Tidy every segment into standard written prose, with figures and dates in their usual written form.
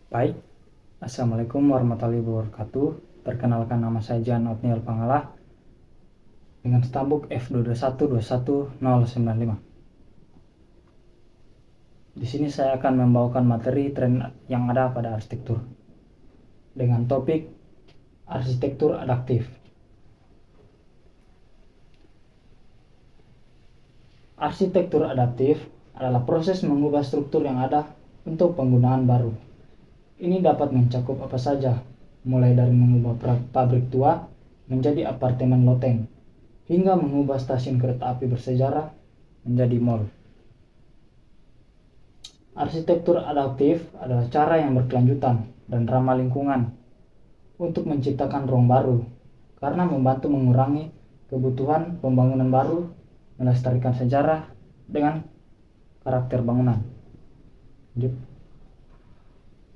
Baik, Assalamualaikum warahmatullahi wabarakatuh. Perkenalkan, nama saya Jan Otniel Pangalah dengan stambuk F221211095. Di sini saya akan membawakan materi tren yang ada pada arsitektur dengan topik arsitektur adaptif. Arsitektur adaptif adalah proses mengubah struktur yang ada untuk penggunaan baru. Ini dapat mencakup apa saja, mulai dari mengubah pabrik tua menjadi apartemen loteng, hingga mengubah stasiun kereta api bersejarah menjadi mall. Arsitektur adaptif adalah cara yang berkelanjutan dan ramah lingkungan untuk menciptakan ruang baru, karena membantu mengurangi kebutuhan pembangunan baru, melestarikan sejarah dengan karakter bangunan.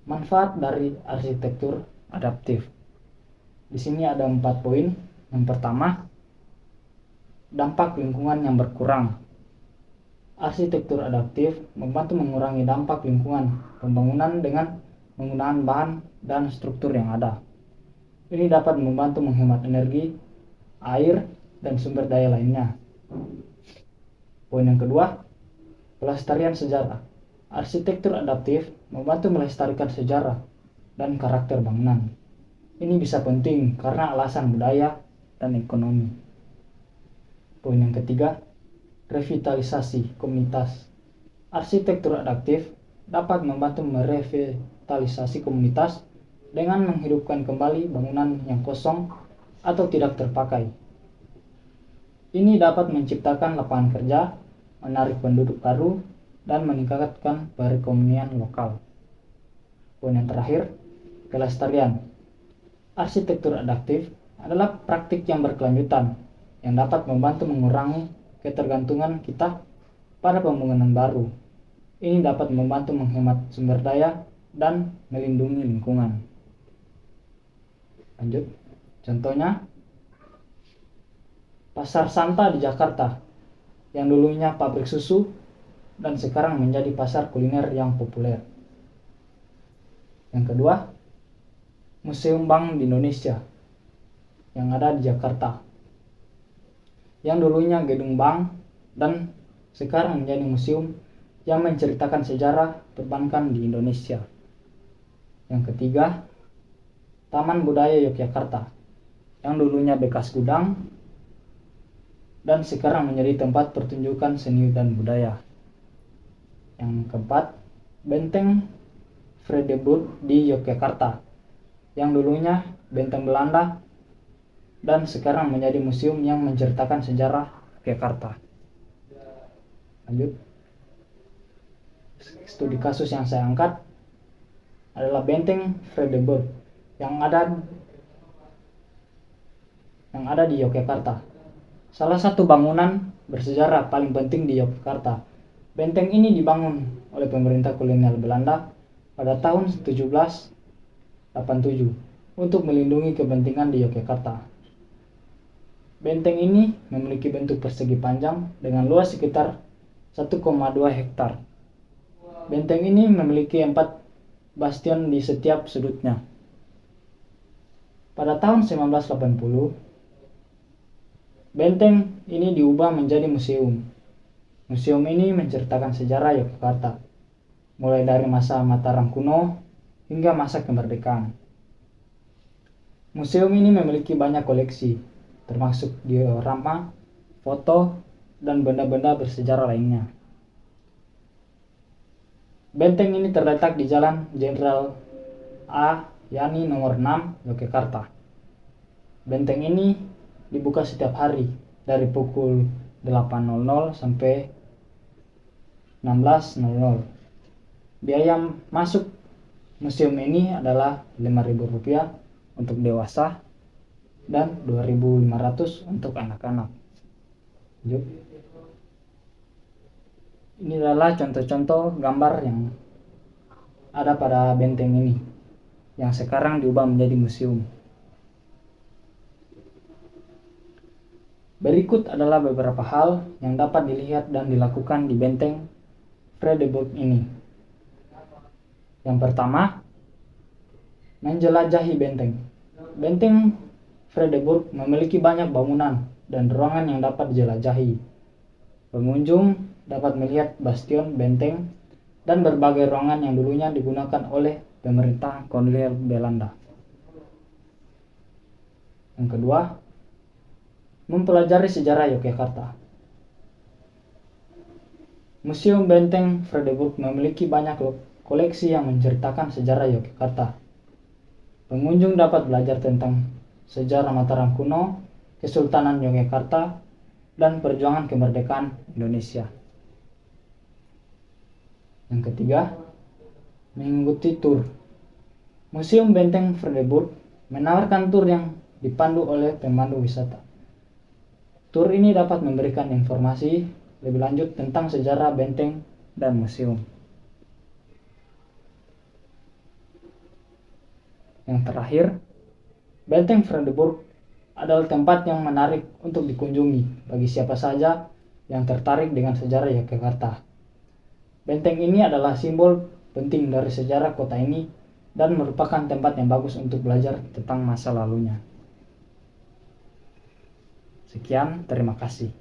Manfaat dari arsitektur adaptif. Di sini ada 4 poin. Yang pertama, dampak lingkungan yang berkurang. Arsitektur adaptif membantu mengurangi dampak lingkungan pembangunan dengan menggunakan bahan dan struktur yang ada. Ini dapat membantu menghemat energi, air, dan sumber daya lainnya. Poin yang kedua, pelestarian sejarah. Arsitektur adaptif membantu melestarikan sejarah dan karakter bangunan. Ini bisa penting karena alasan budaya dan ekonomi. Poin yang ketiga, revitalisasi komunitas. Arsitektur adaptif dapat membantu merevitalisasi komunitas dengan menghidupkan kembali bangunan yang kosong atau tidak terpakai. Ini dapat menciptakan lapangan kerja, menarik penduduk baru, dan meningkatkan perekonomian lokal. Poin yang terakhir, kelestarian. Arsitektur adaptif adalah praktik yang berkelanjutan yang dapat membantu mengurangi ketergantungan kita pada pembangunan baru. Ini dapat membantu menghemat sumber daya dan melindungi lingkungan. Lanjut, contohnya Pasar Santa di Jakarta yang dulunya pabrik susu dan sekarang menjadi pasar kuliner yang populer. Yang kedua, Museum Bank di Indonesia yang ada di Jakarta, yang dulunya gedung bank dan sekarang menjadi museum yang menceritakan sejarah perbankan di Indonesia. Yang ketiga, Taman Budaya Yogyakarta yang dulunya bekas gudang dan sekarang menjadi tempat pertunjukan seni dan budaya. Yang keempat, Benteng Vredenburg di Yogyakarta yang dulunya benteng Belanda dan sekarang menjadi museum yang menceritakan sejarah Yogyakarta. Lanjut, studi kasus yang saya angkat adalah Benteng Vredenburg yang ada di Yogyakarta. Salah satu bangunan bersejarah paling penting di Yogyakarta. Benteng ini dibangun oleh pemerintah kolonial Belanda pada tahun 1787 untuk melindungi kepentingan di Yogyakarta. Benteng ini memiliki bentuk persegi panjang dengan luas sekitar 1,2 hektar. Benteng ini memiliki 4 bastion di setiap sudutnya. Pada tahun 1980, benteng ini diubah menjadi museum. Museum ini menceritakan sejarah Yogyakarta, mulai dari masa Mataram kuno hingga masa kemerdekaan. Museum ini memiliki banyak koleksi, termasuk diorama, foto, dan benda-benda bersejarah lainnya. Benteng ini terletak di Jalan Jenderal A. Yani nomor 6, Yogyakarta. Benteng ini dibuka setiap hari dari pukul 8.00 sampai 16.00. Biaya masuk museum ini adalah Rp5.000 untuk dewasa dan Rp2.500 untuk anak-anak. Ini adalah contoh-contoh gambar yang ada pada benteng ini yang sekarang diubah menjadi museum. Berikut adalah beberapa hal yang dapat dilihat dan dilakukan di Benteng Vredenburg ini. Yang pertama, Menjelajahi benteng. Benteng Fredericburg memiliki banyak bangunan dan ruangan yang dapat dijelajahi. Pengunjung dapat melihat bastion benteng dan berbagai ruangan yang dulunya digunakan oleh pemerintah kolonial Belanda. Yang kedua, mempelajari sejarah Yogyakarta. Museum Benteng Fredericburg memiliki banyak koleksi yang menceritakan sejarah Yogyakarta. Pengunjung dapat belajar tentang sejarah Mataram kuno, Kesultanan Yogyakarta, dan perjuangan kemerdekaan Indonesia. Yang ketiga, mengikuti tur. Museum Benteng Fredericburg menawarkan tur yang dipandu oleh pemandu wisata. Tur ini dapat memberikan informasi lebih lanjut tentang sejarah benteng dan museum. Yang terakhir, Benteng Fredericburg adalah tempat yang menarik untuk dikunjungi bagi siapa saja yang tertarik dengan sejarah Yogyakarta. Benteng ini adalah simbol penting dari sejarah kota ini dan merupakan tempat yang bagus untuk belajar tentang masa lalunya. Sekian, terima kasih.